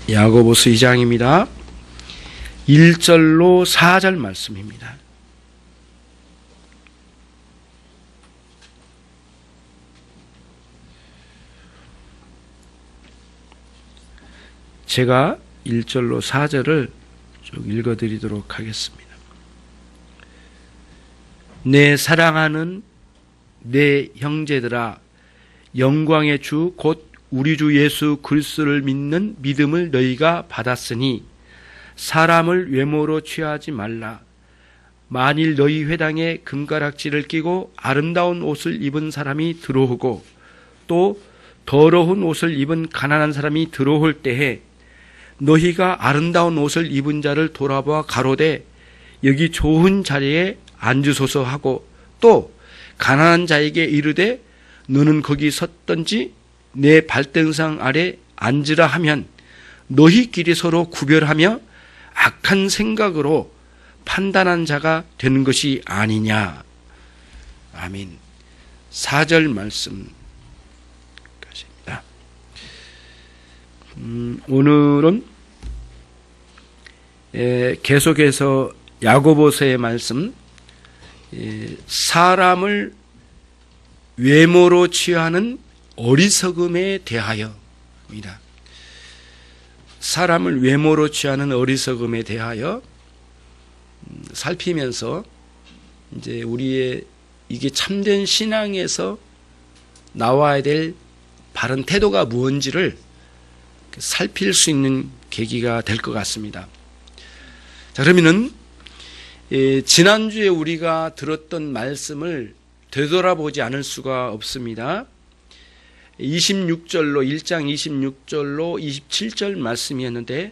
야고보서 2장입니다. 1절로 4절 말씀입니다. 제가 1절로 4절을 쭉 읽어드리도록 하겠습니다. 내 사랑하는 내 형제들아, 영광의 주 곧 우리 주 예수 그리스도를 믿는 믿음을 너희가 받았으니 사람을 외모로 취하지 말라. 만일 너희 회당에 금가락지를 끼고 아름다운 옷을 입은 사람이 들어오고 또 더러운 옷을 입은 가난한 사람이 들어올 때에 너희가 아름다운 옷을 입은 자를 돌아보아 가로되 여기 좋은 자리에 앉으소서 하고 또 가난한 자에게 이르되 너는 거기 섰던지 내 발등상 아래 앉으라 하면 너희끼리 서로 구별하며 악한 생각으로 판단한 자가 되는 것이 아니냐. 아멘. 4절 말씀까지입니다. 오늘은 계속해서 야고보서의 말씀, 사람을 외모로 취하는 어리석음에 대하여입니다. 사람을 외모로 취하는 어리석음에 대하여 살피면서 이제 우리의 이게 참된 신앙에서 나와야 될 바른 태도가 무엇인지를 살필 수 있는 계기가 될 것 같습니다. 자, 그러면은 지난주에 우리가 들었던 말씀을 되돌아보지 않을 수가 없습니다. 26절로 1장 26절로 27절 말씀이었는데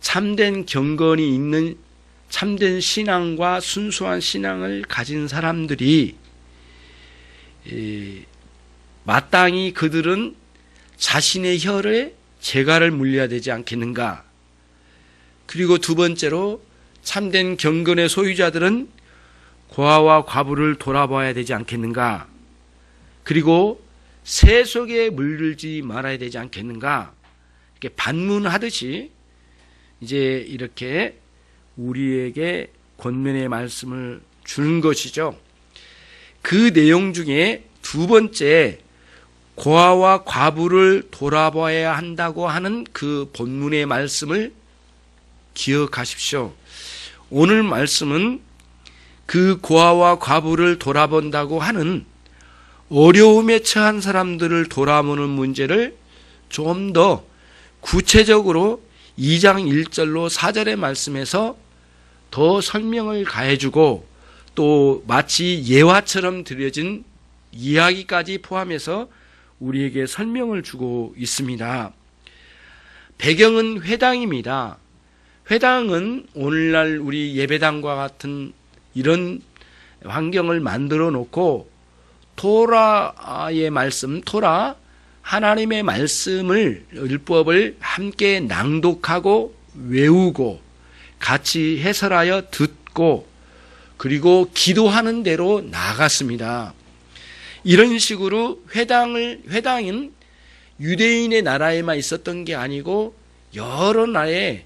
참된 경건이 있는 참된 신앙과 순수한 신앙을 가진 사람들이 마땅히 그들은 자신의 혈에 재갈을 물려야 되지 않겠는가. 그리고 두 번째로 참된 경건의 소유자들은 고아와 과부를 돌아봐야 되지 않겠는가. 그리고 새 속에 물들지 말아야 되지 않겠는가. 이렇게 반문하듯이 이제 이렇게 우리에게 권면의 말씀을 주는 것이죠. 그 내용 중에 두 번째 고아와 과부를 돌아봐야 한다고 하는 그 본문의 말씀을 기억하십시오. 오늘 말씀은 그 고아와 과부를 돌아본다고 하는 어려움에 처한 사람들을 돌아보는 문제를 좀 더 구체적으로 2장 1절로 4절의 말씀에서 더 설명을 가해주고 또 마치 예화처럼 드려진 이야기까지 포함해서 우리에게 설명을 주고 있습니다. 배경은 회당입니다. 회당은 오늘날 우리 예배당과 같은 이런 환경을 만들어 놓고 토라의 말씀, 토라 하나님의 말씀을 율법을 함께 낭독하고 외우고 같이 해설하여 듣고 그리고 기도하는 대로 나아갔습니다. 이런 식으로 회당은 유대인의 나라에만 있었던 게 아니고 여러 나라에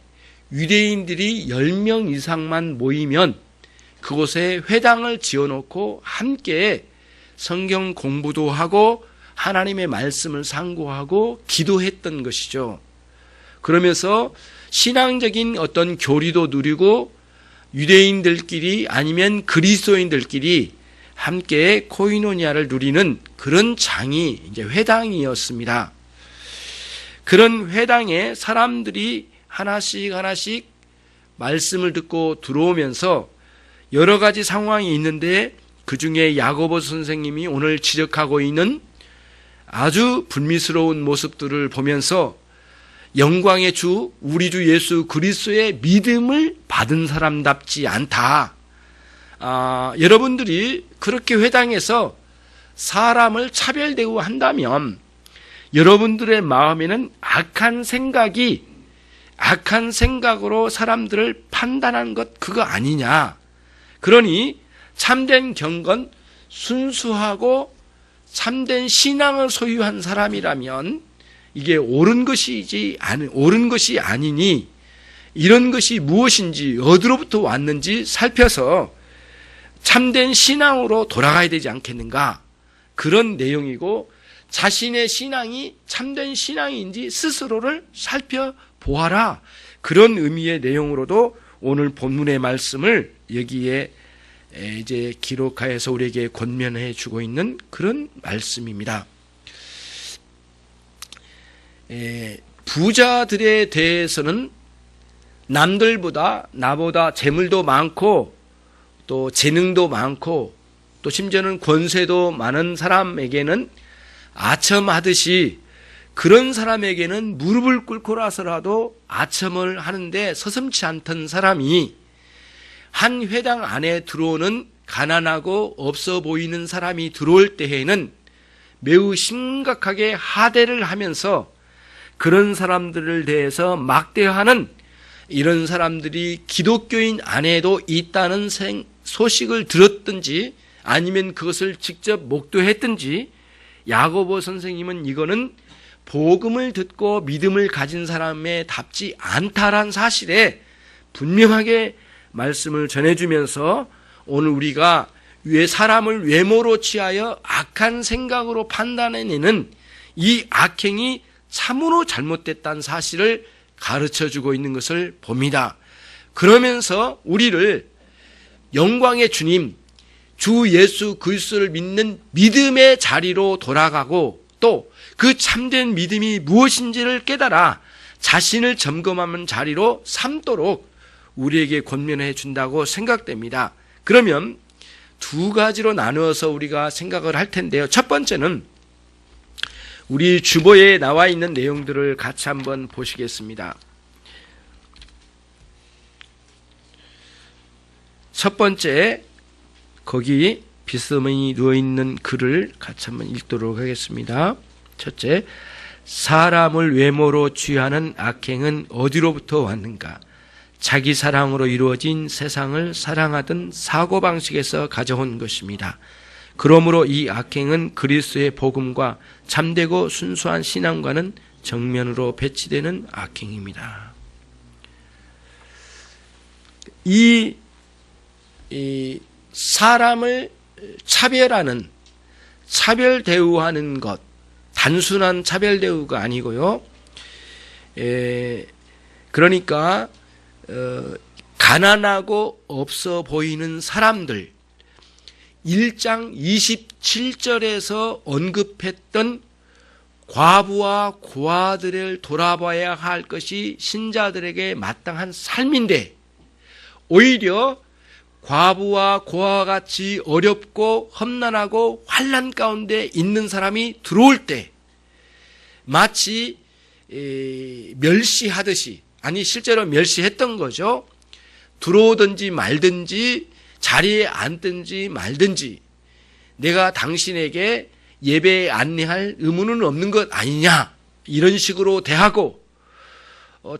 유대인들이 10명 이상만 모이면 그곳에 회당을 지어놓고 함께 성경 공부도 하고 하나님의 말씀을 상고하고 기도했던 것이죠. 그러면서 신앙적인 어떤 교리도 누리고 유대인들끼리 아니면 그리스도인들끼리 함께 코이노니아를 누리는 그런 장이 이제 회당이었습니다. 그런 회당에 사람들이 하나씩 말씀을 듣고 들어오면서 여러 가지 상황이 있는데 그 중에 야고보 선생님이 오늘 지적하고 있는 아주 불미스러운 모습들을 보면서 영광의 주 우리 주 예수 그리스도의 믿음을 받은 사람답지 않다. 여러분들이 그렇게 회당에서 사람을 차별대우 한다면 여러분들의 마음에는 악한 생각으로 사람들을 판단한 것 그거 아니냐. 그러니 참된 경건, 순수하고 참된 신앙을 소유한 사람이라면 이게 옳은 것이 아니니 이런 것이 무엇인지 어디로부터 왔는지 살펴서 참된 신앙으로 돌아가야 되지 않겠는가, 그런 내용이고, 자신의 신앙이 참된 신앙인지 스스로를 살펴보아라, 그런 의미의 내용으로도 오늘 본문의 말씀을 여기에 이제 기록하여서 우리에게 권면해 주고 있는 그런 말씀입니다. 부자들에 대해서는 남들보다 나보다 재물도 많고 또 재능도 많고 또 심지어는 권세도 많은 사람에게는 아첨하듯이 그런 사람에게는 무릎을 꿇고 나서라도 아첨을 하는데 서슴지 않던 사람이 한 회당 안에 들어오는 가난하고 없어 보이는 사람이 들어올 때에는 매우 심각하게 하대를 하면서 그런 사람들을 대해서 막대하는, 이런 사람들이 기독교인 안에도 있다는 소식을 들었든지 아니면 그것을 직접 목도했든지, 야고보 선생님은 이거는 복음을 듣고 믿음을 가진 사람에 답지 않다란 사실에 분명하게 말씀을 전해주면서 오늘 우리가 사람을 외모로 취하여 악한 생각으로 판단해내는 이 악행이 참으로 잘못됐다는 사실을 가르쳐주고 있는 것을 봅니다. 그러면서 우리를 영광의 주님, 주 예수 그리스도를 믿는 믿음의 자리로 돌아가고 또 그 참된 믿음이 무엇인지를 깨달아 자신을 점검하는 자리로 삼도록 우리에게 권면해 준다고 생각됩니다. 그러면 두 가지로 나누어서 우리가 생각을 할 텐데요. 첫 번째는 우리 주보에 나와 있는 내용들을 같이 한번 보시겠습니다. 첫 번째, 거기 비스듬히 누워있는 글을 같이 한번 읽도록 하겠습니다. 첫째, 사람을 외모로 취하는 악행은 어디로부터 왔는가? 자기 사랑으로 이루어진 세상을 사랑하던 사고방식에서 가져온 것입니다. 그러므로 이 악행은 그리스도의 복음과 참되고 순수한 신앙과는 정면으로 배치되는 악행입니다. 이 사람을 차별하는, 차별 대우하는 것, 단순한 차별 대우가 아니고요. 그러니까 가난하고 없어 보이는 사람들, 1장 27절에서 언급했던 과부와 고아들을 돌아봐야 할 것이 신자들에게 마땅한 삶인데, 오히려 과부와 고아와 같이 어렵고 험난하고 환난 가운데 있는 사람이 들어올 때 마치 멸시하듯이, 아니 실제로 멸시했던 거죠. 들어오든지 말든지 자리에 앉든지 말든지 내가 당신에게 예배에 안내할 의무는 없는 것 아니냐, 이런 식으로 대하고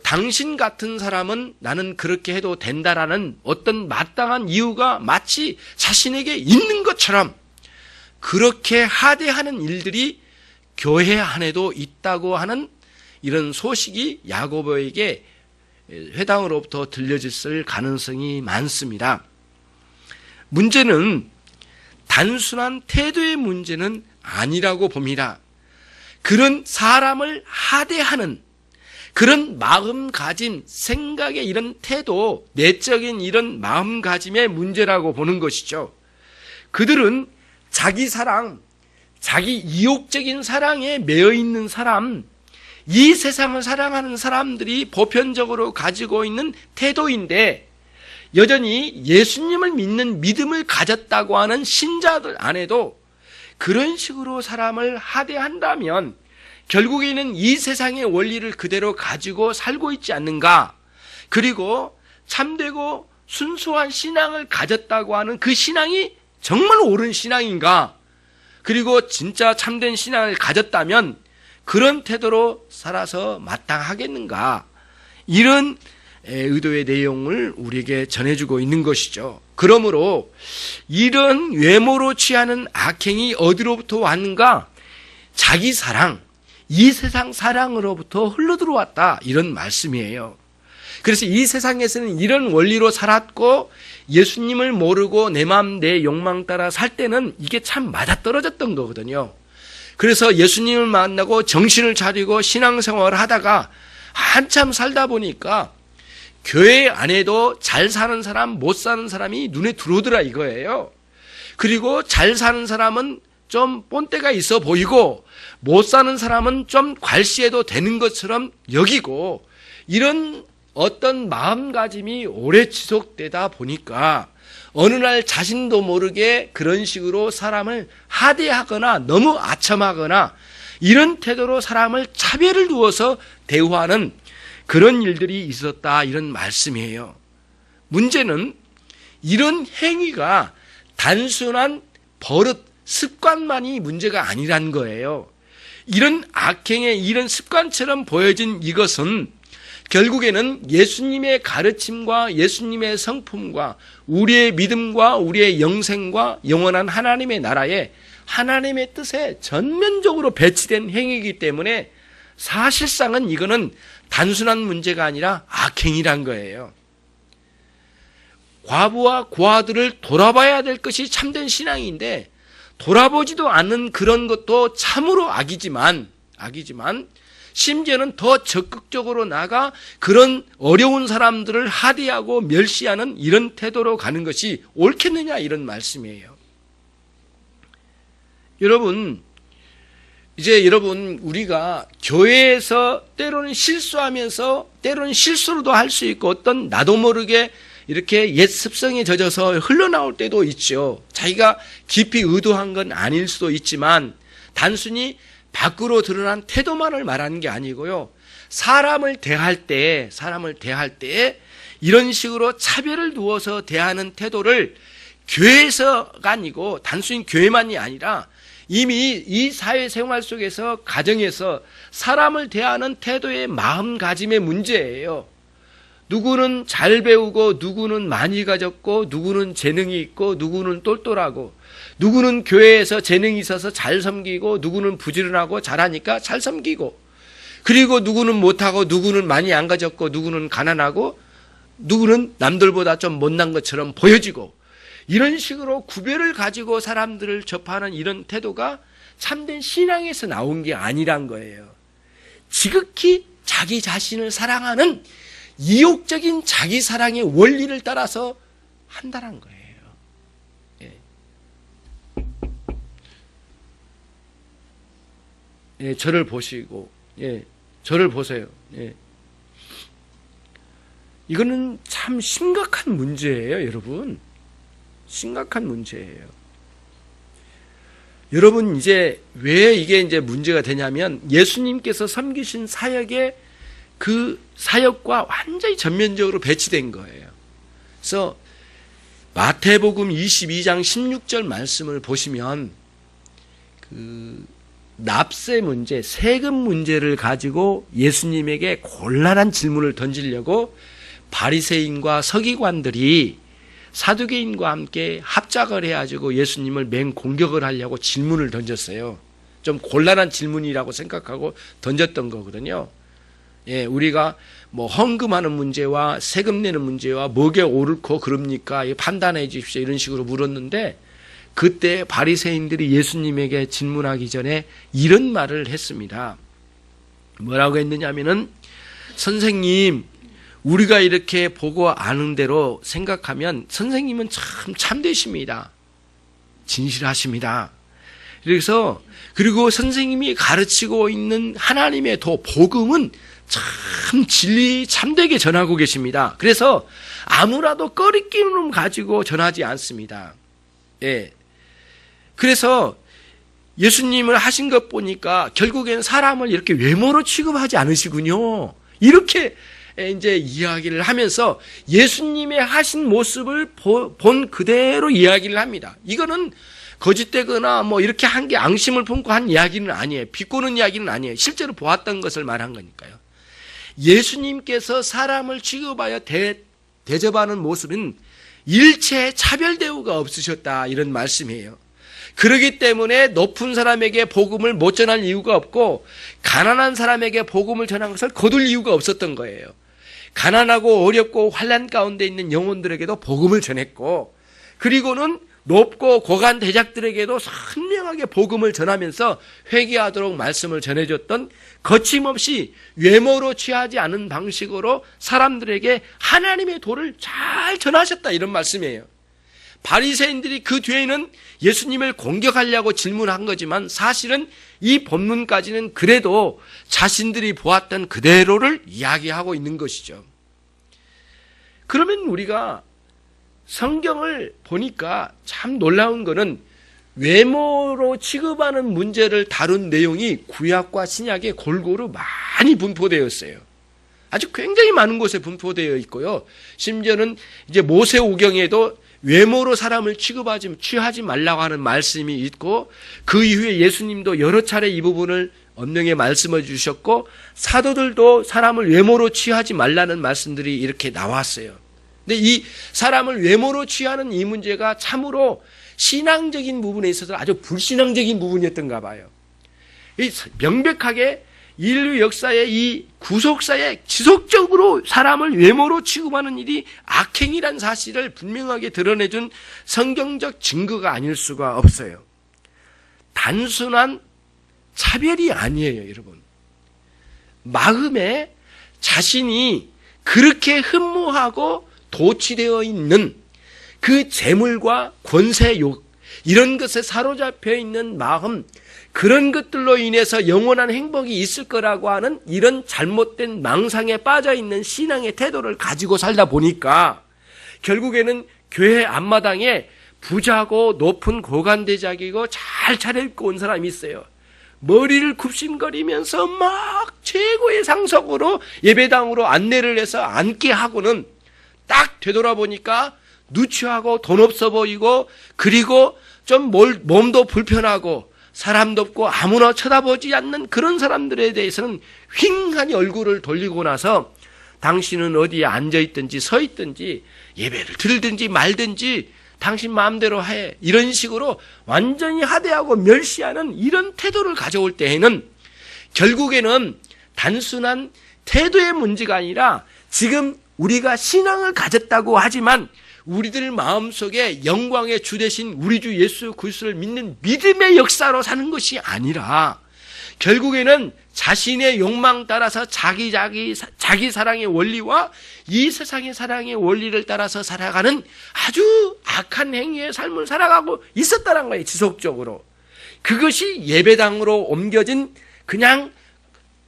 당신 같은 사람은 나는 그렇게 해도 된다라는 어떤 마땅한 이유가 마치 자신에게 있는 것처럼 그렇게 하대하는 일들이 교회 안에도 있다고 하는 이런 소식이 야고보에게 회당으로부터 들려졌을 가능성이 많습니다. 문제는 단순한 태도의 문제는 아니라고 봅니다. 그런 사람을 하대하는 그런 마음가짐, 생각의 이런 태도, 내적인 이런 마음가짐의 문제라고 보는 것이죠. 그들은 자기 사랑, 자기 이욕적인 사랑에 매여 있는 사람, 이 세상을 사랑하는 사람들이 보편적으로 가지고 있는 태도인데, 여전히 예수님을 믿는 믿음을 가졌다고 하는 신자들 안에도 그런 식으로 사람을 하대한다면 결국에는 이 세상의 원리를 그대로 가지고 살고 있지 않는가? 그리고 참되고 순수한 신앙을 가졌다고 하는 그 신앙이 정말 옳은 신앙인가? 그리고 진짜 참된 신앙을 가졌다면 그런 태도로 살아서 마땅하겠는가? 이런 의도의 내용을 우리에게 전해주고 있는 것이죠. 그러므로 이런 외모로 취하는 악행이 어디로부터 왔는가? 자기 사랑, 이 세상 사랑으로부터 흘러들어왔다, 이런 말씀이에요. 그래서 이 세상에서는 이런 원리로 살았고 예수님을 모르고 내 마음 내 욕망 따라 살 때는 이게 참 맞아떨어졌던 거거든요. 그래서 예수님을 만나고 정신을 차리고 신앙생활을 하다가 한참 살다 보니까 교회 안에도 잘 사는 사람, 못 사는 사람이 눈에 들어오더라 이거예요. 그리고 잘 사는 사람은 좀 본때가 있어 보이고 못 사는 사람은 좀 괄시해도 되는 것처럼 여기고, 이런 어떤 마음가짐이 오래 지속되다 보니까 어느 날 자신도 모르게 그런 식으로 사람을 하대하거나 너무 아첨하거나 이런 태도로 사람을 차별을 두어서 대우하는 그런 일들이 있었다, 이런 말씀이에요. 문제는 이런 행위가 단순한 버릇, 습관만이 문제가 아니란 거예요. 이런 악행의 이런 습관처럼 보여진 이것은 결국에는 예수님의 가르침과 예수님의 성품과 우리의 믿음과 우리의 영생과 영원한 하나님의 나라에 하나님의 뜻에 전면적으로 배치된 행위이기 때문에 사실상은 이거는 단순한 문제가 아니라 악행이란 거예요. 과부와 고아들을 돌아봐야 될 것이 참된 신앙인데 돌아보지도 않는 그런 것도 참으로 악이지만 심지어는 더 적극적으로 나가 그런 어려운 사람들을 하대하고 멸시하는 이런 태도로 가는 것이 옳겠느냐, 이런 말씀이에요. 여러분, 우리가 교회에서 때로는 실수하면서 때로는 실수로도 할 수 있고 어떤 나도 모르게 이렇게 옛 습성에 젖어서 흘러나올 때도 있죠. 자기가 깊이 의도한 건 아닐 수도 있지만 단순히 밖으로 드러난 태도만을 말하는 게 아니고요. 사람을 대할 때 이런 식으로 차별을 두어서 대하는 태도를 교회에서가 아니고 단순히 교회만이 아니라 이미 이 사회생활 속에서 가정에서 사람을 대하는 태도의 마음가짐의 문제예요. 누구는 잘 배우고 누구는 많이 가졌고 누구는 재능이 있고 누구는 똘똘하고 누구는 교회에서 재능이 있어서 잘 섬기고 누구는 부지런하고 잘하니까 잘 섬기고, 그리고 누구는 못하고 누구는 많이 안 가졌고 누구는 가난하고 누구는 남들보다 좀 못난 것처럼 보여지고, 이런 식으로 구별을 가지고 사람들을 접하는 이런 태도가 참된 신앙에서 나온 게 아니란 거예요. 지극히 자기 자신을 사랑하는 이욕적인 자기 사랑의 원리를 따라서 한다는 거예요. 저를 보시고, 저를 보세요. 이거는 참 심각한 문제예요, 여러분. 심각한 문제예요. 여러분, 이제 왜 이게 이제 문제가 되냐면 예수님께서 섬기신 사역의 그 사역과 완전히 전면적으로 배치된 거예요. 그래서 마태복음 22장 16절 말씀을 보시면 그 납세 문제, 세금 문제를 가지고 예수님에게 곤란한 질문을 던지려고 바리새인과 서기관들이 사두개인과 함께 합작을 해가지고 예수님을 맹공격을 하려고 질문을 던졌어요. 좀 곤란한 질문이라고 생각하고 던졌던 거거든요. 우리가 뭐 헌금하는 문제와 세금 내는 문제와 뭐게 옳고 그럽니까? 판단해 주십시오. 이런 식으로 물었는데 그때 바리새인들이 예수님에게 질문하기 전에 이런 말을 했습니다. 뭐라고 했느냐면은, 선생님, 우리가 이렇게 보고 아는 대로 생각하면 선생님은 참 참되십니다. 진실하십니다. 그리고 선생님이 가르치고 있는 하나님의 복음은 참 진리 참되게 전하고 계십니다. 그래서 아무라도 꺼리낌을 가지고 전하지 않습니다. 그래서 예수님을 하신 것 보니까 결국엔 사람을 이렇게 외모로 취급하지 않으시군요. 이렇게 이제 이야기를 하면서 예수님의 하신 모습을 본 그대로 이야기를 합니다. 이거는 거짓되거나 뭐 이렇게 한 게 앙심을 품고 한 이야기는 아니에요. 비꼬는 이야기는 아니에요. 실제로 보았던 것을 말한 거니까요. 예수님께서 사람을 취급하여 대접하는 모습은 일체 차별 대우가 없으셨다, 이런 말씀이에요. 그러기 때문에 높은 사람에게 복음을 못 전할 이유가 없고 가난한 사람에게 복음을 전한 것을 거둘 이유가 없었던 거예요. 가난하고 어렵고 환난 가운데 있는 영혼들에게도 복음을 전했고, 그리고는 높고 고관 대작들에게도 선명하게 복음을 전하면서 회개하도록 말씀을 전해줬던, 거침없이 외모로 취하지 않은 방식으로 사람들에게 하나님의 도를 잘 전하셨다, 이런 말씀이에요. 바리새인들이 그 뒤에는 예수님을 공격하려고 질문한 거지만 사실은 이 본문까지는 그래도 자신들이 보았던 그대로를 이야기하고 있는 것이죠. 그러면 우리가 성경을 보니까 참 놀라운 거는 외모로 취급하는 문제를 다룬 내용이 구약과 신약에 골고루 많이 분포되어 있어요. 아주 굉장히 많은 곳에 분포되어 있고요. 심지어는 이제 모세오경에도 외모로 사람을 취하지 말라고 하는 말씀이 있고, 그 이후에 예수님도 여러 차례 이 부분을 엄명히 말씀해 주셨고, 사도들도 사람을 외모로 취하지 말라는 말씀들이 이렇게 나왔어요. 근데 이 사람을 외모로 취하는 이 문제가 참으로 신앙적인 부분에 있어서 아주 불신앙적인 부분이었던가 봐요. 명백하게 인류 역사의 이 구속사에 지속적으로 사람을 외모로 취급하는 일이 악행이란 사실을 분명하게 드러내준 성경적 증거가 아닐 수가 없어요. 단순한 차별이 아니에요, 여러분. 마음에 자신이 그렇게 흠모하고 도취되어 있는 그 재물과 권세욕, 이런 것에 사로잡혀 있는 마음, 그런 것들로 인해서 영원한 행복이 있을 거라고 하는 이런 잘못된 망상에 빠져 있는 신앙의 태도를 가지고 살다 보니까 결국에는 교회 앞마당에 부자고 높은 고관대작이고 잘 차려입고 온 사람이 있어요. 머리를 굽신거리면서 막 최고의 상석으로 예배당으로 안내를 해서 앉게 하고는 딱 되돌아보니까 누추하고 돈 없어 보이고, 그리고 좀 몸도 불편하고 사람도 없고 아무나 쳐다보지 않는 그런 사람들에 대해서는 휑하니 얼굴을 돌리고 나서 당신은 어디에 앉아있든지 서있든지 예배를 들든지 말든지 당신 마음대로 해, 이런 식으로 완전히 하대하고 멸시하는 이런 태도를 가져올 때에는 결국에는 단순한 태도의 문제가 아니라 지금 우리가 신앙을 가졌다고 하지만 우리들 마음속에 영광의 주 되신 우리 주 예수 그리스도를 믿는 믿음의 역사로 사는 것이 아니라 결국에는 자신의 욕망 따라서 자기 사랑의 원리와 이 세상의 사랑의 원리를 따라서 살아가는 아주 악한 행위의 삶을 살아가고 있었다는 거예요, 지속적으로. 그것이 예배당으로 옮겨진 그냥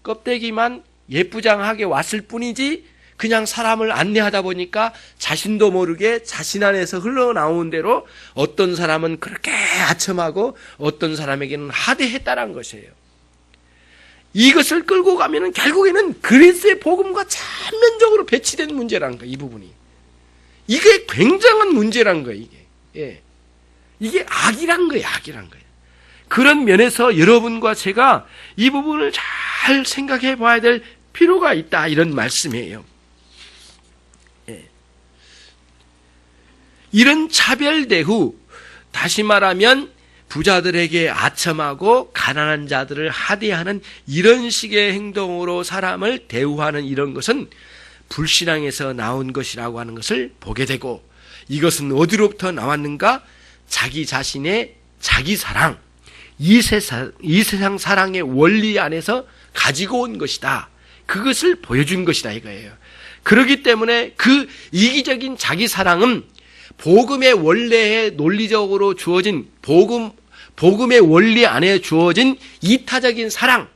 껍데기만 예쁘장하게 왔을 뿐이지, 그냥 사람을 안내하다 보니까 자신도 모르게 자신 안에서 흘러나오는 대로 어떤 사람은 그렇게 아첨하고 어떤 사람에게는 하대했다는 것이에요. 이것을 끌고 가면은 결국에는 그리스도의 복음과 전면적으로 배치된 문제라는 거예요, 이 부분이. 이게 굉장한 문제라는 거예요, 이게. 예. 이게 악이란 거예요, 악이란 거예요. 그런 면에서 여러분과 제가 이 부분을 잘 생각해 봐야 될 필요가 있다, 이런 말씀이에요. 이런 차별 대우, 다시 말하면 부자들에게 아첨하고 가난한 자들을 하대하는 이런 식의 행동으로 사람을 대우하는 이런 것은 불신앙에서 나온 것이라고 하는 것을 보게 되고, 이것은 어디로부터 나왔는가? 자기 자신의 자기 사랑, 이 세상 사랑의 원리 안에서 가지고 온 것이다. 그것을 보여준 것이다, 이거예요. 그렇기 때문에 그 이기적인 자기 사랑은 복음의 원래에 논리적으로 주어진 복음의 원리 안에 주어진 이타적인 사랑,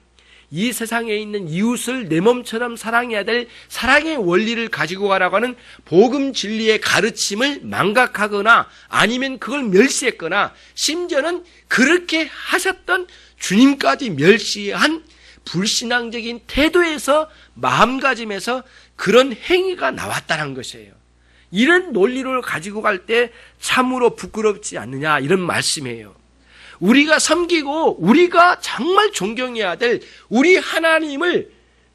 이 세상에 있는 이웃을 내 몸처럼 사랑해야 될 사랑의 원리를 가지고 가라고 하는 복음 진리의 가르침을 망각하거나 아니면 그걸 멸시했거나 심지어는 그렇게 하셨던 주님까지 멸시한 불신앙적인 태도에서, 마음가짐에서 그런 행위가 나왔다는 것이에요. 이런 논리를 가지고 갈 때 참으로 부끄럽지 않느냐, 이런 말씀이에요. 우리가 섬기고 우리가 정말 존경해야 될 우리 하나님을,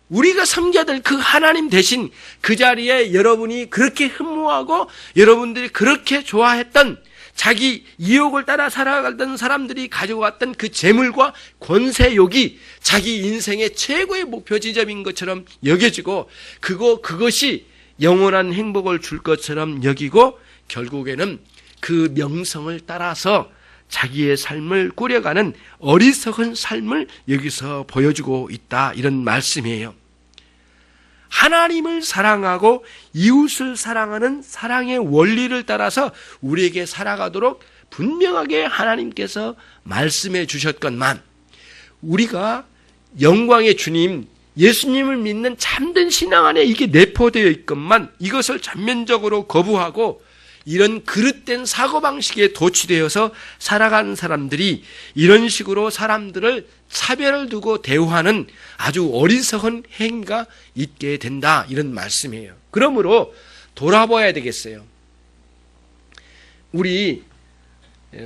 우리가 섬겨야 될 그 하나님 대신 그 자리에 여러분이 그렇게 흠모하고 여러분들이 그렇게 좋아했던 자기 이욕을 따라 살아가던 사람들이 가져왔던 그 재물과 권세욕이 자기 인생의 최고의 목표 지점인 것처럼 여겨지고 그것이 영원한 행복을 줄 것처럼 여기고 결국에는 그 명성을 따라서 자기의 삶을 꾸려가는 어리석은 삶을 여기서 보여주고 있다, 이런 말씀이에요. 하나님을 사랑하고 이웃을 사랑하는 사랑의 원리를 따라서 우리에게 살아가도록 분명하게 하나님께서 말씀해 주셨건만, 우리가 영광의 주님 예수님을 믿는 참된 신앙 안에 이게 내포되어 있건만 이것을 전면적으로 거부하고 이런 그릇된 사고방식에 도취되어서 살아가는 사람들이 이런 식으로 사람들을 차별을 두고 대우하는 아주 어리석은 행위가 있게 된다, 이런 말씀이에요. 그러므로 돌아봐야 되겠어요. 우리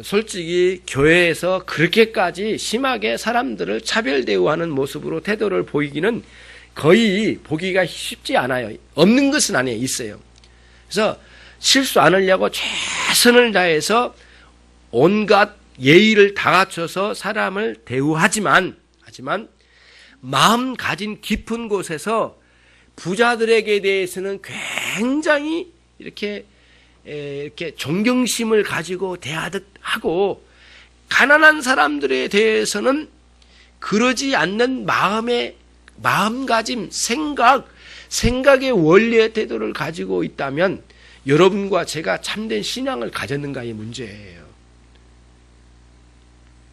솔직히 교회에서 그렇게까지 심하게 사람들을 차별 대우하는 모습으로 태도를 보이기는 거의 보기가 쉽지 않아요. 없는 것은 아니에요. 있어요. 그래서 실수 안 하려고 최선을 다해서 온갖 예의를 다 갖춰서 사람을 대우하지만 마음 가진 깊은 곳에서 부자들에게 대해서는 굉장히 이렇게 존경심을 가지고 대하듯 하고, 가난한 사람들에 대해서는 그러지 않는 마음가짐, 생각의 원리의 태도를 가지고 있다면 여러분과 제가 참된 신앙을 가졌는가의 문제예요.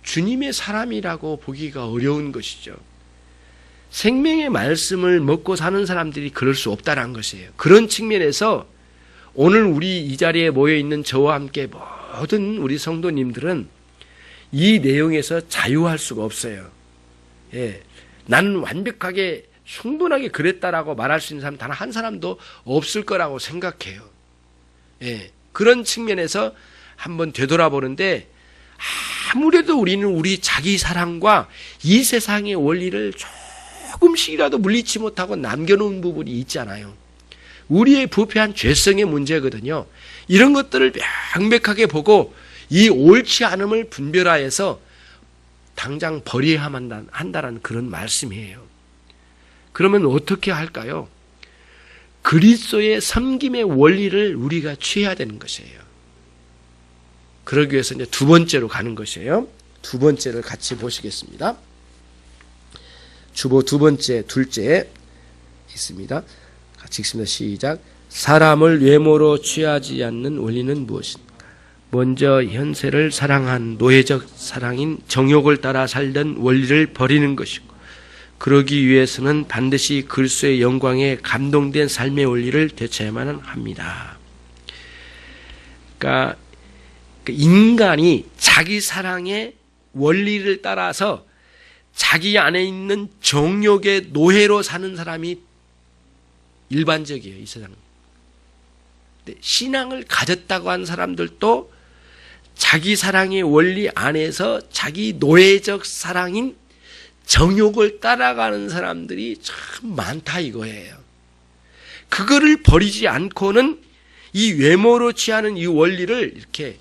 주님의 사람이라고 보기가 어려운 것이죠. 생명의 말씀을 먹고 사는 사람들이 그럴 수 없다는 것이에요. 그런 측면에서 오늘 우리 이 자리에 모여있는 저와 함께 모든 우리 성도님들은 이 내용에서 자유할 수가 없어요. 예, 나는 완벽하게 충분하게 그랬다라고 말할 수 있는 사람 단 한 사람도 없을 거라고 생각해요. 예, 그런 측면에서 한번 되돌아보는데, 아무래도 우리는 우리 자기 사랑과 이 세상의 원리를 조금씩이라도 물리치 못하고 남겨놓은 부분이 있잖아요. 우리의 부패한 죄성의 문제거든요. 이런 것들을 명백하게 보고 이 옳지 않음을 분별하여서 당장 버려야만 한다는 그런 말씀이에요. 그러면 어떻게 할까요? 그리스도의 섬김의 원리를 우리가 취해야 되는 것이에요. 그러기 위해서 이제 두 번째로 가는 것이에요. 두 번째를 같이 보시겠습니다. 주보 두 번째, 둘째 있습니다. 같이 읽습니다. 시작. 사람을 외모로 취하지 않는 원리는 무엇인가? 먼저 현세를 사랑한 노예적 사랑인 정욕을 따라 살던 원리를 버리는 것이고, 그러기 위해서는 반드시 그리스도의 영광에 감동된 삶의 원리를 되찾아야만 합니다. 그러니까 인간이 자기 사랑의 원리를 따라서 자기 안에 있는 정욕의 노예로 사는 사람이 일반적이에요, 이 세상은. 신앙을 가졌다고 한 사람들도 자기 사랑의 원리 안에서 자기 노예적 사랑인 정욕을 따라가는 사람들이 참 많다 이거예요. 그거를 버리지 않고는 이 외모로 취하는 이 원리를 이렇게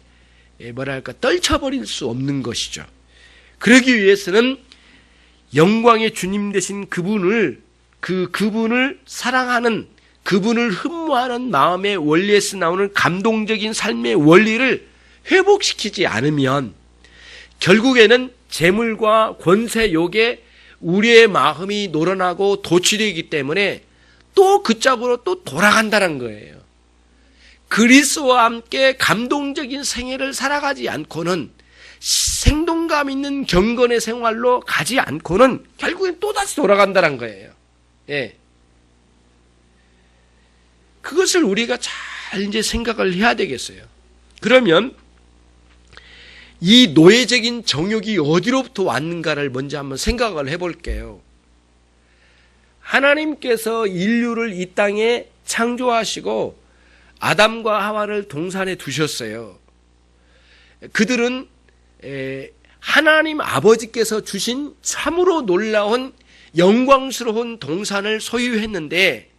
떨쳐버릴 수 없는 것이죠. 그러기 위해서는 영광의 주님 되신 그분을 사랑하는, 그분을 흠모하는 마음의 원리에서 나오는 감동적인 삶의 원리를 회복시키지 않으면 결국에는 재물과 권세욕에 우리의 마음이 노련하고 도취되기 때문에 또 그 짝으로 또 돌아간다는 거예요. 그리스도와 함께 감동적인 생애를 살아가지 않고는, 생동감 있는 경건의 생활로 가지 않고는 결국엔 또다시 돌아간다는 거예요. 예. 그것을 우리가 잘 이제 생각을 해야 되겠어요. 그러면 이 노예적인 정욕이 어디로부터 왔는가를 먼저 한번 생각을 해볼게요. 하나님께서 인류를 이 땅에 창조하시고 아담과 하와를 동산에 두셨어요. 그들은 하나님 아버지께서 주신 참으로 놀라운 영광스러운 동산을 소유했는데,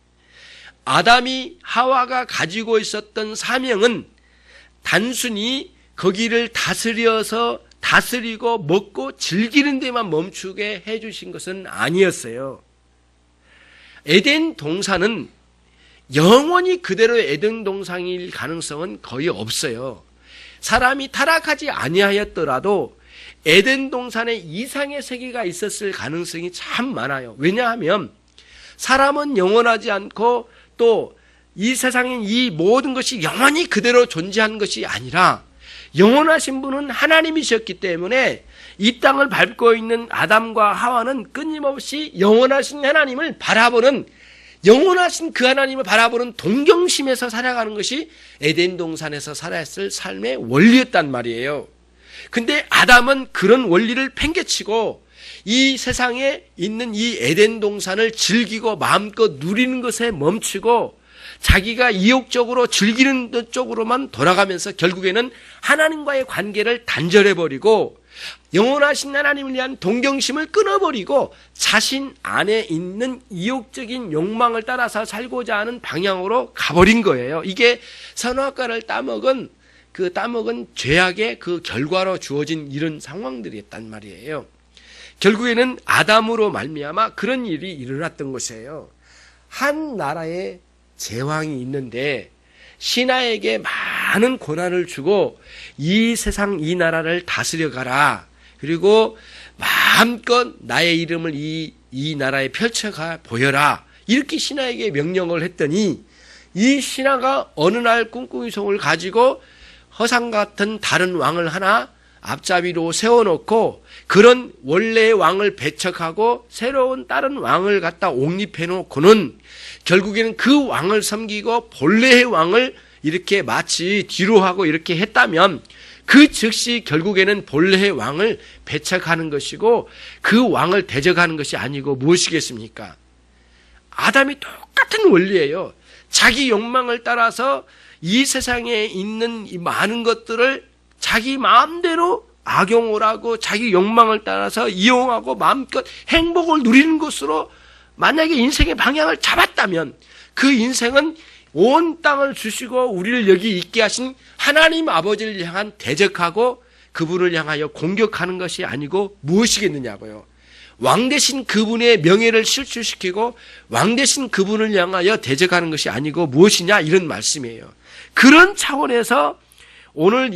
아담이 하와가 가지고 있었던 사명은 단순히 거기를 다스리고 먹고 즐기는 데만 멈추게 해주신 것은 아니었어요. 에덴 동산은 영원히 그대로 에덴 동산일 가능성은 거의 없어요. 사람이 타락하지 아니하였더라도 에덴 동산에 이상의 세계가 있었을 가능성이 참 많아요. 왜냐하면 사람은 영원하지 않고 또 이 세상엔 이 모든 것이 영원히 그대로 존재한 것이 아니라 영원하신 분은 하나님이셨기 때문에 이 땅을 밟고 있는 아담과 하와는 끊임없이 영원하신 하나님을 바라보는, 영원하신 그 하나님을 바라보는 동경심에서 살아가는 것이 에덴 동산에서 살아왔을 삶의 원리였단 말이에요. 근데 아담은 그런 원리를 팽개치고 이 세상에 있는 이 에덴 동산을 즐기고 마음껏 누리는 것에 멈추고 자기가 이욕적으로 즐기는 쪽으로만 돌아가면서 결국에는 하나님과의 관계를 단절해버리고 영원하신 하나님을 위한 동경심을 끊어버리고 자신 안에 있는 이욕적인 욕망을 따라서 살고자 하는 방향으로 가버린 거예요. 이게 선악과를 따먹은 죄악의 그 결과로 주어진 이런 상황들이었단 말이에요. 결국에는 아담으로 말미암아 그런 일이 일어났던 것이에요. 한 나라에 제왕이 있는데 신하에게 많은 권한을 주고 이 세상 이 나라를 다스려가라. 그리고 마음껏 나의 이름을 이 나라에 펼쳐가 보여라. 이렇게 신하에게 명령을 했더니 이 신하가 어느 날 꿍꿍이 송을 가지고 허상 같은 다른 왕을 하나 앞잡이로 세워놓고 그런 원래의 왕을 배척하고 새로운 다른 왕을 갖다 옹립해놓고는 결국에는 그 왕을 섬기고 본래의 왕을 이렇게 마치 뒤로 하고 이렇게 했다면 그 즉시 결국에는 본래의 왕을 배척하는 것이고 그 왕을 대적하는 것이 아니고 무엇이겠습니까? 아담이 똑같은 원리예요. 자기 욕망을 따라서 이 세상에 있는 이 많은 것들을 자기 마음대로 악용을 하고 자기 욕망을 따라서 이용하고 마음껏 행복을 누리는 것으로 만약에 인생의 방향을 잡았다면 그 인생은 온 땅을 주시고 우리를 여기 있게 하신 하나님 아버지를 향한 대적하고 그분을 향하여 공격하는 것이 아니고 무엇이겠느냐고요. 왕 대신 그분의 명예를 실추시키고 왕 대신 그분을 향하여 대적하는 것이 아니고 무엇이냐 이런 말씀이에요. 그런 차원에서 오늘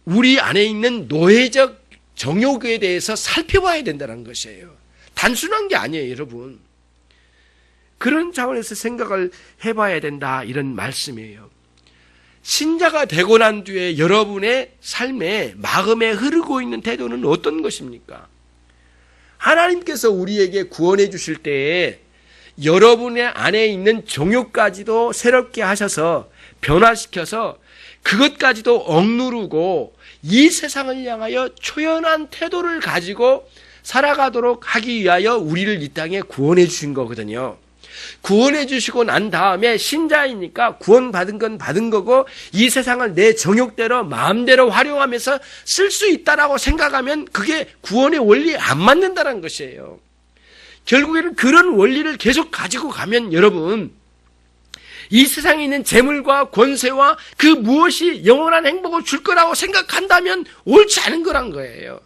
우리 안에 있는 노예적 정욕에 대해서 살펴봐야 된다는 것이에요. 단순한 게 아니에요, 여러분. 그런 차원에서 생각을 해봐야 된다 이런 말씀이에요. 신자가 되고 난 뒤에 여러분의 삶에 마음에 흐르고 있는 태도는 어떤 것입니까? 하나님께서 우리에게 구원해 주실 때에 여러분의 안에 있는 정욕까지도 새롭게 하셔서 변화시켜서 그것까지도 억누르고 이 세상을 향하여 초연한 태도를 가지고 살아가도록 하기 위하여 우리를 이 땅에 구원해 주신 거거든요. 구원해 주시고 난 다음에 신자이니까 구원받은 건 받은 거고 이 세상을 내 정욕대로 마음대로 활용하면서 쓸 수 있다라고 생각하면 그게 구원의 원리에 안 맞는다는 것이에요. 결국에는 그런 원리를 계속 가지고 가면 여러분 이 세상에 있는 재물과 권세와 그 무엇이 영원한 행복을 줄 거라고 생각한다면 옳지 않은 거란 거예요.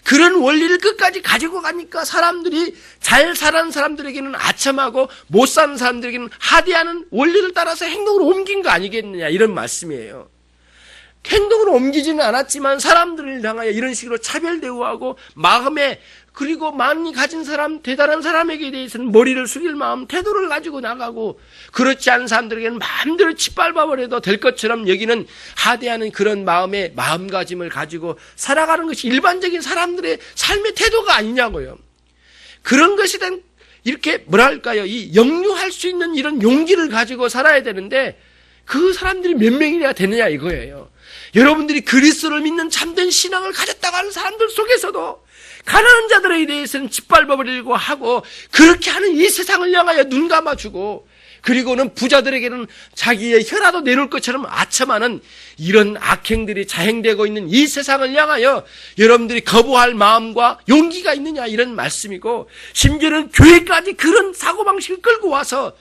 그런 원리를 끝까지 가지고 가니까 사람들이 잘 사는 사람들에게는 아첨하고 못 사는 사람들에게는 하대하는 원리를 따라서 행동을 옮긴 거 아니겠느냐 이런 말씀이에요. 행동을 옮기지는 않았지만 사람들을 향하여 이런 식으로 차별 대우하고 마음에 그리고 많이 가진 사람, 대단한 사람에게 대해서는 머리를 숙일 마음, 태도를 가지고 나가고 그렇지 않은 사람들에게는 마음대로 짓밟아버려도 될 것처럼 여기는 하대하는 그런 마음의 마음가짐을 가지고 살아가는 것이 일반적인 사람들의 삶의 태도가 아니냐고요. 그런 것이 된 이렇게 뭐랄까요, 이 역류할 수 있는 이런 용기를 가지고 살아야 되는데 그 사람들이 몇 명이나 되느냐 이거예요. 여러분들이 그리스도를 믿는 참된 신앙을 가졌다고 하는 사람들 속에서도 가난한 자들에 대해서는 짓밟아버리려고 하고 그렇게 하는 이 세상을 향하여 눈 감아주고 그리고는 부자들에게는 자기의 혀라도 내놓을 것처럼 아첨하는 이런 악행들이 자행되고 있는 이 세상을 향하여 여러분들이 거부할 마음과 용기가 있느냐 이런 말씀이고 심지어는 교회까지 그런 사고방식을 끌고 와서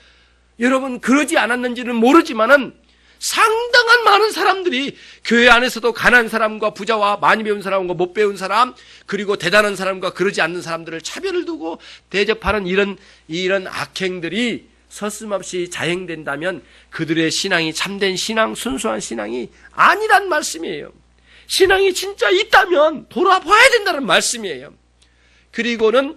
여러분 그러지 않았는지는 모르지만은 상당한 많은 사람들이 교회 안에서도 가난한 사람과 부자와 많이 배운 사람과 못 배운 사람, 그리고 대단한 사람과 그러지 않는 사람들을 차별을 두고 대접하는 이런 악행들이 서슴없이 자행된다면 그들의 신앙이 참된 신앙, 순수한 신앙이 아니란 말씀이에요. 신앙이 진짜 있다면 돌아봐야 된다는 말씀이에요. 그리고는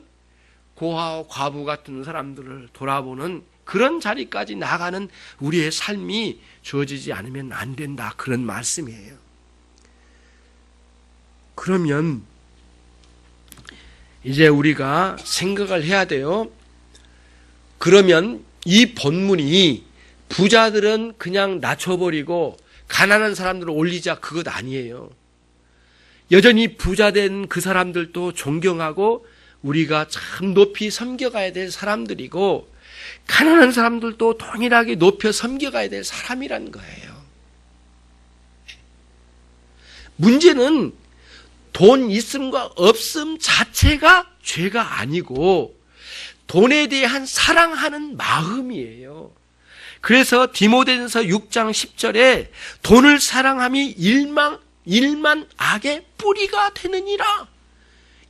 고아와 과부 같은 사람들을 돌아보는 그런 자리까지 나가는 우리의 삶이 주어지지 않으면 안 된다, 그런 말씀이에요. 그러면 이제 우리가 생각을 해야 돼요. 그러면 이 본문이 부자들은 그냥 낮춰버리고 가난한 사람들을 올리자, 그것 아니에요. 여전히 부자된 그 사람들도 존경하고 우리가 참 높이 섬겨가야 될 사람들이고, 가난한 사람들도 동일하게 높여 섬겨가야 될 사람이란 거예요. 문제는 돈 있음과 없음 자체가 죄가 아니고 돈에 대한 사랑하는 마음이에요. 그래서 디모데전서 6장 10절에 돈을 사랑함이 일만 악의 뿌리가 되느니라.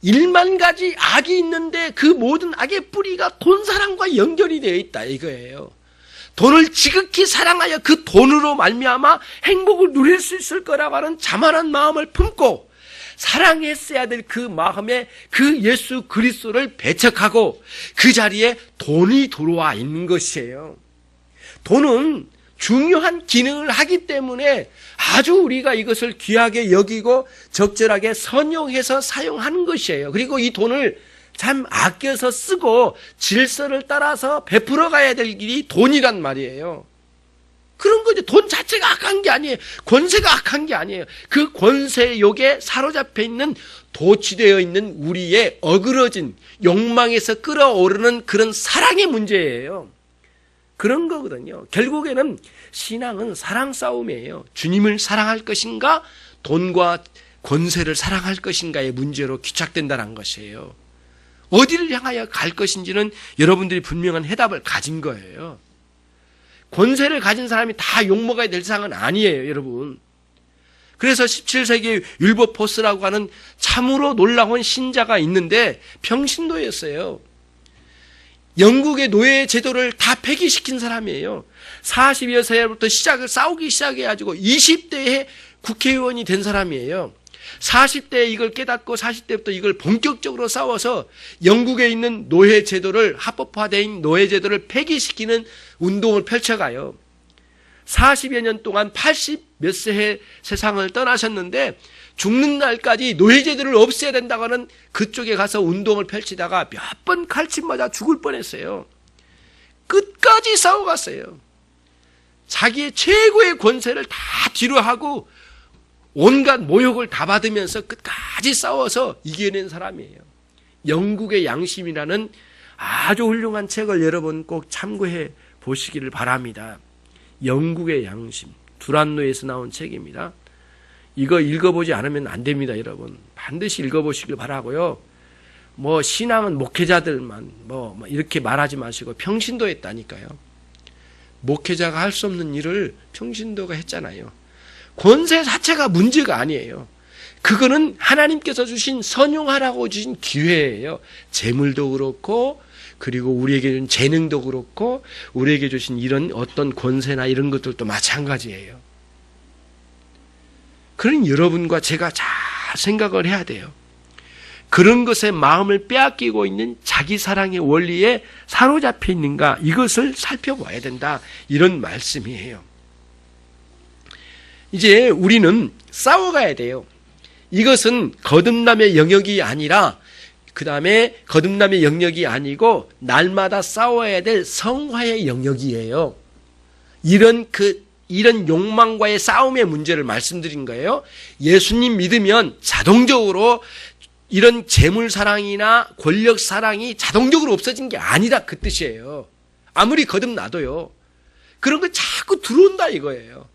1만 가지 악이 있는데 그 모든 악의 뿌리가 돈 사랑과 연결이 되어 있다, 이거예요. 돈을 지극히 사랑하여 그 돈으로 말미암아 행복을 누릴 수 있을 거라고 하는 자만한 마음을 품고 사랑했어야 될 그 마음에 그 예수 그리스도를 배척하고 그 자리에 돈이 들어와 있는 것이에요. 돈은 중요한 기능을 하기 때문에 아주 우리가 이것을 귀하게 여기고 적절하게 선용해서 사용하는 것이에요. 그리고 이 돈을 참 아껴서 쓰고 질서를 따라서 베풀어 가야 될 길이 돈이란 말이에요. 그런 거죠. 돈 자체가 악한 게 아니에요. 권세가 악한 게 아니에요. 그 권세욕에 사로잡혀 있는, 도취되어 있는 우리의 어그러진 욕망에서 끌어오르는 그런 사랑의 문제예요. 그런 거거든요. 결국에는 신앙은 사랑 싸움이에요. 주님을 사랑할 것인가, 돈과 권세를 사랑할 것인가의 문제로 귀착된다는 것이에요. 어디를 향하여 갈 것인지는 여러분들이 분명한 해답을 가진 거예요. 권세를 가진 사람이 다 욕먹어야 될 상은 아니에요, 여러분. 그래서 17세기 윌버포스라고 하는 참으로 놀라운 신자가 있는데 평신도였어요. 영국의 노예 제도를 다 폐기시킨 사람이에요. 40여 세부터 싸우기 시작해가지고 20대에 국회의원이 된 사람이에요. 40대에 이걸 깨닫고 40대부터 이걸 본격적으로 싸워서 영국에 있는 노예 제도를, 합법화된 노예 제도를 폐기시키는 운동을 펼쳐가요. 40여 년 동안 80 몇 세에 세상을 떠나셨는데 죽는 날까지 노예 제도를 없애야 된다고 하는 그쪽에 가서 운동을 펼치다가 몇 번 칼집 맞아 죽을 뻔했어요. 끝까지 싸워갔어요. 자기의 최고의 권세를 다 뒤로 하고 온갖 모욕을 다 받으면서 끝까지 싸워서 이겨낸 사람이에요. 영국의 양심이라는 아주 훌륭한 책을 여러분 꼭 참고해 보시기를 바랍니다. 영국의 양심, 두란노에서 나온 책입니다. 이거 읽어보지 않으면 안 됩니다, 여러분. 반드시 읽어보시길 바라고요. 신앙은 목회자들만 이렇게 말하지 마시고 평신도 했다니까요. 목회자가 할 수 없는 일을 평신도가 했잖아요. 권세 자체가 문제가 아니에요. 그거는 하나님께서 주신, 선용하라고 주신 기회예요. 재물도 그렇고, 그리고 우리에게 준 재능도 그렇고, 우리에게 주신 이런 어떤 권세나 이런 것들도 마찬가지예요. 그런 여러분과 제가 잘 생각을 해야 돼요. 그런 것에 마음을 빼앗기고 있는 자기 사랑의 원리에 사로잡혀 있는가, 이것을 살펴봐야 된다, 이런 말씀이에요. 이제 우리는 싸워가야 돼요. 이것은 거듭남의 영역이 아니라, 그 다음에 거듭남의 영역이 아니고 날마다 싸워야 될 성화의 영역이에요. 이런 욕망과의 싸움의 문제를 말씀드린 거예요. 예수님 믿으면 자동적으로 이런 재물 사랑이나 권력 사랑이 자동적으로 없어진 게 아니라, 그 뜻이에요. 아무리 거듭나도요. 그런 거 자꾸 들어온다 이거예요.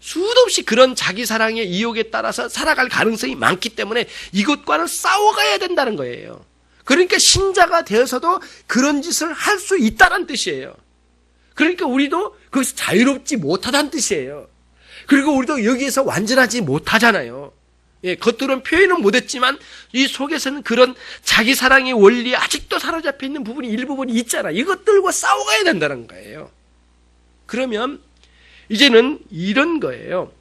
수도 없이 그런 자기 사랑의 이욕에 따라서 살아갈 가능성이 많기 때문에 이것과는 싸워가야 된다는 거예요. 그러니까 신자가 되어서도 그런 짓을 할 수 있다는 뜻이에요. 그러니까 우리도 거기서 자유롭지 못하다는 뜻이에요. 그리고 우리도 여기에서 완전하지 못하잖아요. 예, 겉으로는 표현은 못했지만 이 속에서는 그런 자기 사랑의 원리에 아직도 사로잡혀 있는 부분이 일부분이 있잖아. 이것들과 싸워가야 된다는 거예요. 그러면 이제는 이런 거예요.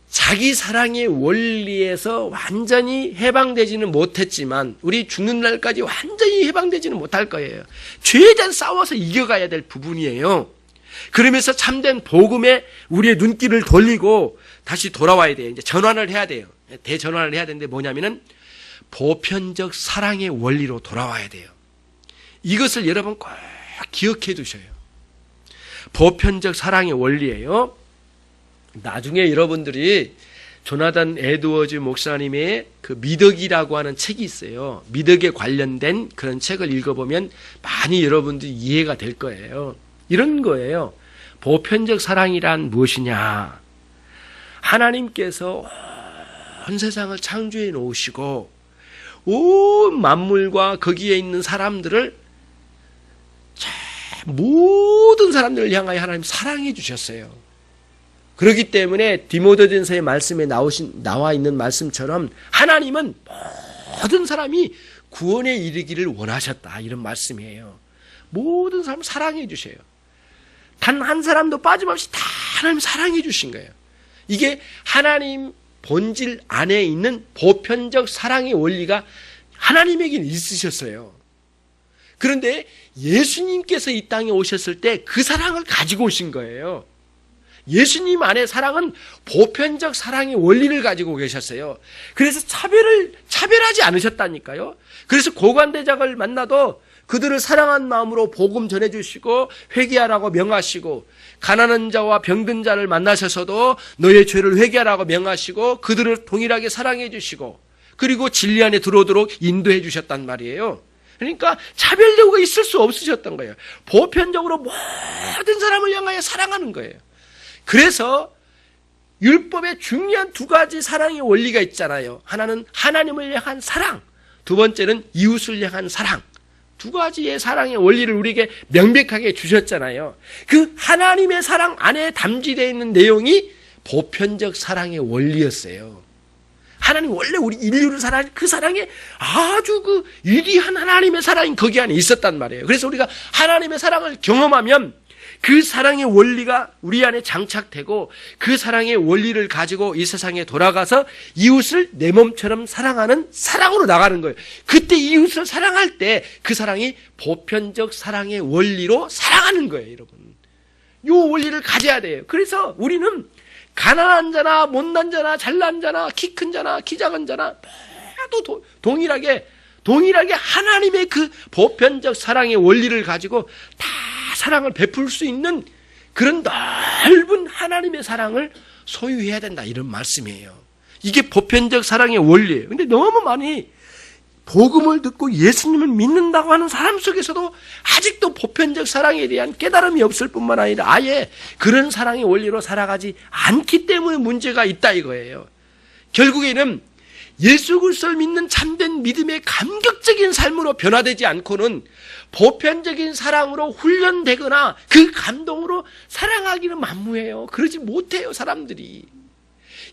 자기 사랑의 원리에서 완전히 해방되지는 못했지만 우리 죽는 날까지 완전히 해방되지는 못할 거예요. 죄에 대한 싸워서 이겨가야 될 부분이에요. 그러면서 참된 복음에 우리의 눈길을 돌리고 다시 돌아와야 돼요. 이제 전환을 해야 돼요. 대전환을 해야 되는데 뭐냐면은 보편적 사랑의 원리로 돌아와야 돼요. 이것을 여러분 꼭 기억해 두셔요. 보편적 사랑의 원리예요. 나중에 여러분들이 조나단 에드워즈 목사님의 그 미덕이라고 하는 책이 있어요. 미덕에 관련된 그런 책을 읽어보면 많이 여러분들이 이해가 될 거예요. 이런 거예요. 보편적 사랑이란 무엇이냐? 하나님께서 온 세상을 창조해 놓으시고 온 만물과 거기에 있는 사람들을 모든 사람들을 향하여 하나님 사랑해 주셨어요. 그렇기 때문에 디모데전서의 말씀에 나와 있는 말씀처럼 하나님은 모든 사람이 구원에 이르기를 원하셨다, 이런 말씀이에요. 모든 사람 사랑해 주셔요. 단 한 사람도 빠짐없이 다 하나님 사랑해 주신 거예요. 이게 하나님 본질 안에 있는 보편적 사랑의 원리가 하나님에게는 있으셨어요. 그런데 예수님께서 이 땅에 오셨을 때 그 사랑을 가지고 오신 거예요. 예수님 안에 사랑은 보편적 사랑의 원리를 가지고 계셨어요. 그래서 차별하지 않으셨다니까요. 그래서 고관대장을 만나도 그들을 사랑한 마음으로 복음 전해주시고 회개하라고 명하시고, 가난한 자와 병든 자를 만나셔서도 너의 죄를 회개하라고 명하시고 그들을 동일하게 사랑해 주시고, 그리고 진리 안에 들어오도록 인도해 주셨단 말이에요. 그러니까 차별 대우가 있을 수 없으셨던 거예요. 보편적으로 모든 사람을 향하여 사랑하는 거예요. 그래서 율법에 중요한 두 가지 사랑의 원리가 있잖아요. 하나는 하나님을 향한 사랑, 두 번째는 이웃을 향한 사랑. 두 가지의 사랑의 원리를 우리에게 명백하게 주셨잖아요. 그 하나님의 사랑 안에 담지되어 있는 내용이 보편적 사랑의 원리였어요. 하나님 원래 우리 인류를 사랑하는 그 사랑에 아주 그 위대한 하나님의 사랑이 거기 안에 있었단 말이에요. 그래서 우리가 하나님의 사랑을 경험하면 그 사랑의 원리가 우리 안에 장착되고 그 사랑의 원리를 가지고 이 세상에 돌아가서 이웃을 내 몸처럼 사랑하는 사랑으로 나가는 거예요. 그때 이웃을 사랑할 때 그 사랑이 보편적 사랑의 원리로 사랑하는 거예요, 여러분. 이 원리를 가져야 돼요. 그래서 우리는 가난한 자나 못난 자나 잘난 자나 키 큰 자나 키 작은 자나 모두 동일하게 하나님의 그 보편적 사랑의 원리를 가지고 다 사랑을 베풀 수 있는 그런 넓은 하나님의 사랑을 소유해야 된다, 이런 말씀이에요. 이게 보편적 사랑의 원리예요. 근데 너무 많이 복음을 듣고 예수님을 믿는다고 하는 사람 속에서도 아직도 보편적 사랑에 대한 깨달음이 없을 뿐만 아니라 아예 그런 사랑의 원리로 살아가지 않기 때문에 문제가 있다 이거예요. 결국에는 예수 그리스도를 믿는 참된 믿음의 감격적인 삶으로 변화되지 않고는 보편적인 사랑으로 훈련되거나 그 감동으로 사랑하기는 만무해요. 그러지 못해요, 사람들이.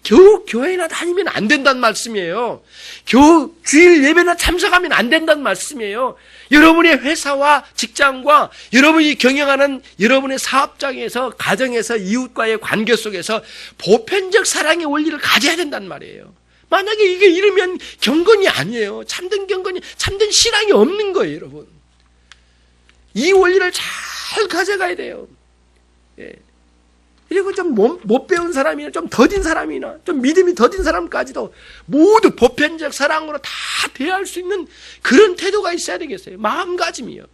겨우 교회나 다니면 안 된다는 말씀이에요. 겨우 주일 예배나 참석하면 안 된다는 말씀이에요. 여러분의 회사와 직장과 여러분이 경영하는 여러분의 사업장에서, 가정에서, 이웃과의 관계 속에서 보편적 사랑의 원리를 가져야 된다는 말이에요. 만약에 이게 이러면 경건이 아니에요. 참된 경건이, 참된 신앙이 없는 거예요, 여러분. 이 원리를 잘 가져가야 돼요. 예. 그리고 좀 못 배운 사람이나 좀 더딘 사람이나 좀 믿음이 더딘 사람까지도 모두 보편적 사랑으로 다 대할 수 있는 그런 태도가 있어야 되겠어요. 마음가짐이요.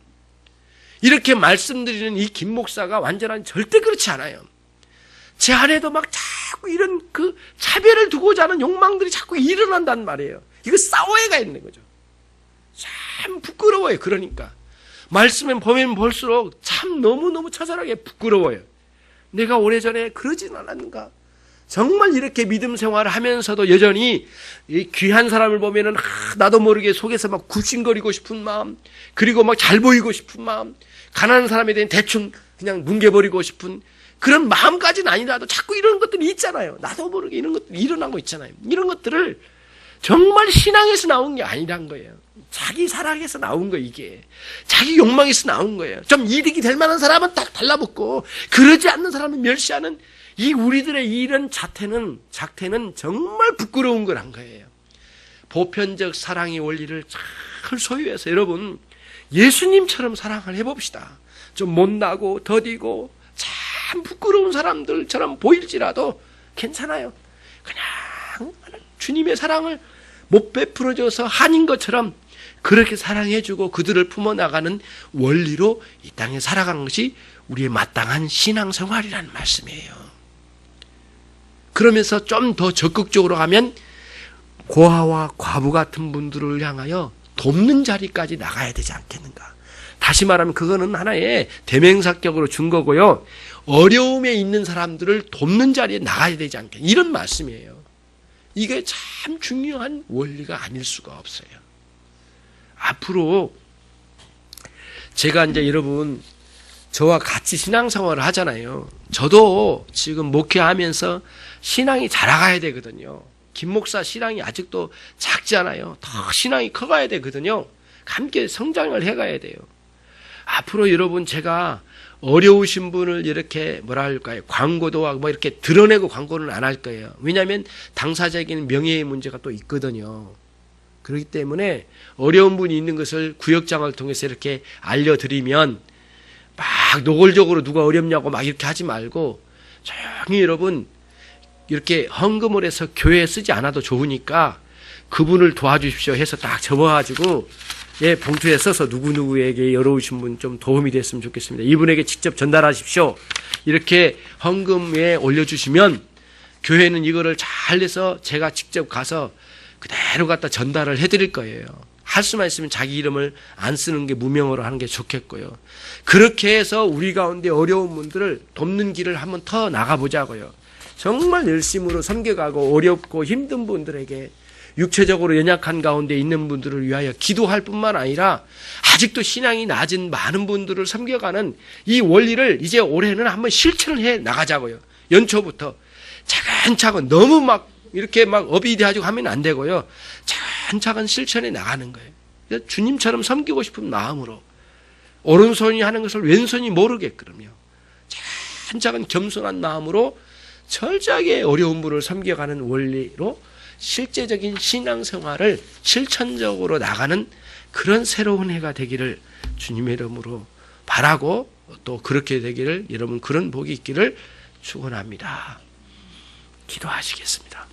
이렇게 말씀드리는 이 김 목사가 완전한 절대 그렇지 않아요. 제 안에도 막 자꾸 이런 그 차별을 두고자 하는 욕망들이 자꾸 일어난단 말이에요. 이거 싸워야 있는 거죠. 참 부끄러워요. 그러니까 말씀을 보면 볼수록 참 너무너무 처절하게 부끄러워요. 내가 오래전에 그러진 않았는가? 정말 이렇게 믿음 생활을 하면서도 여전히 이 귀한 사람을 보면은 나도 모르게 속에서 막 굽신거리고 싶은 마음, 그리고 막 잘 보이고 싶은 마음, 가난한 사람에 대한 대충 그냥 뭉개버리고 싶은 그런 마음까지는 아니라도 자꾸 이런 것들이 있잖아요. 나도 모르게 이런 것들이 일어나고 있잖아요. 이런 것들을 정말 신앙에서 나온 게 아니란 거예요. 자기 사랑에서 나온 거예요, 이게. 자기 욕망에서 나온 거예요. 좀 이득이 될 만한 사람은 딱 달라붙고, 그러지 않는 사람은 멸시하는 이 우리들의 이런 작태는 정말 부끄러운 거란 거예요. 보편적 사랑의 원리를 잘 소유해서 여러분, 예수님처럼 사랑을 해봅시다. 좀 못나고, 더디고, 참 부끄러운 사람들처럼 보일지라도 괜찮아요. 그냥 주님의 사랑을 못 베풀어줘서 한인 것처럼 그렇게 사랑해주고 그들을 품어나가는 원리로 이 땅에 살아가는 것이 우리의 마땅한 신앙생활이라는 말씀이에요. 그러면서 좀 더 적극적으로 하면 고아와 과부 같은 분들을 향하여 돕는 자리까지 나가야 되지 않겠는가. 다시 말하면 그거는 하나의 대명사격으로 준 거고요. 어려움에 있는 사람들을 돕는 자리에 나가야 되지 않겠냐. 이런 말씀이에요. 이게 참 중요한 원리가 아닐 수가 없어요. 앞으로 제가 이제 여러분 저와 같이 신앙생활을 하잖아요. 저도 지금 목회하면서 신앙이 자라가야 되거든요. 김 목사 신앙이 아직도 작잖아요. 더 신앙이 커가야 되거든요. 함께 성장을 해가야 돼요. 앞으로 여러분 제가 어려우신 분을 이렇게 뭐라 할까요? 광고도 하고 뭐 이렇게 드러내고 광고는 안 할 거예요. 왜냐하면 당사자에게는 명예의 문제가 또 있거든요. 그렇기 때문에 어려운 분이 있는 것을 구역장을 통해서 이렇게 알려드리면 막 노골적으로 누가 어렵냐고 막 이렇게 하지 말고 조용히 여러분 이렇게 헌금을 해서 교회에 쓰지 않아도 좋으니까 그분을 도와주십시오 해서 딱 접어가지고 예, 봉투에 써서 누구누구에게 어려우신 분 좀 도움이 됐으면 좋겠습니다. 이분에게 직접 전달하십시오. 이렇게 헌금에 올려주시면 교회는 이거를 잘 내서 제가 직접 가서 그대로 갖다 전달을 해드릴 거예요. 할 수만 있으면 자기 이름을 안 쓰는 게 무명으로 하는 게 좋겠고요. 그렇게 해서 우리 가운데 어려운 분들을 돕는 길을 한번 더 나가보자고요. 정말 열심으로 섬겨가고 어렵고 힘든 분들에게 육체적으로 연약한 가운데 있는 분들을 위하여 기도할 뿐만 아니라 아직도 신앙이 낮은 많은 분들을 섬겨가는 이 원리를 이제 올해는 한번 실천을 해 나가자고요. 연초부터 차근차근 너무 막 이렇게 막 어비대하고 하면 안 되고요. 차근차근 실천해 나가는 거예요. 주님처럼 섬기고 싶은 마음으로 오른손이 하는 것을 왼손이 모르게끔요. 차근차근 겸손한 마음으로 철저하게 어려운 분을 섬겨가는 원리로 실제적인 신앙생활을 실천적으로 나가는 그런 새로운 해가 되기를 주님의 이름으로 바라고 또 그렇게 되기를 여러분 그런 복이 있기를 축원합니다. 기도하시겠습니다.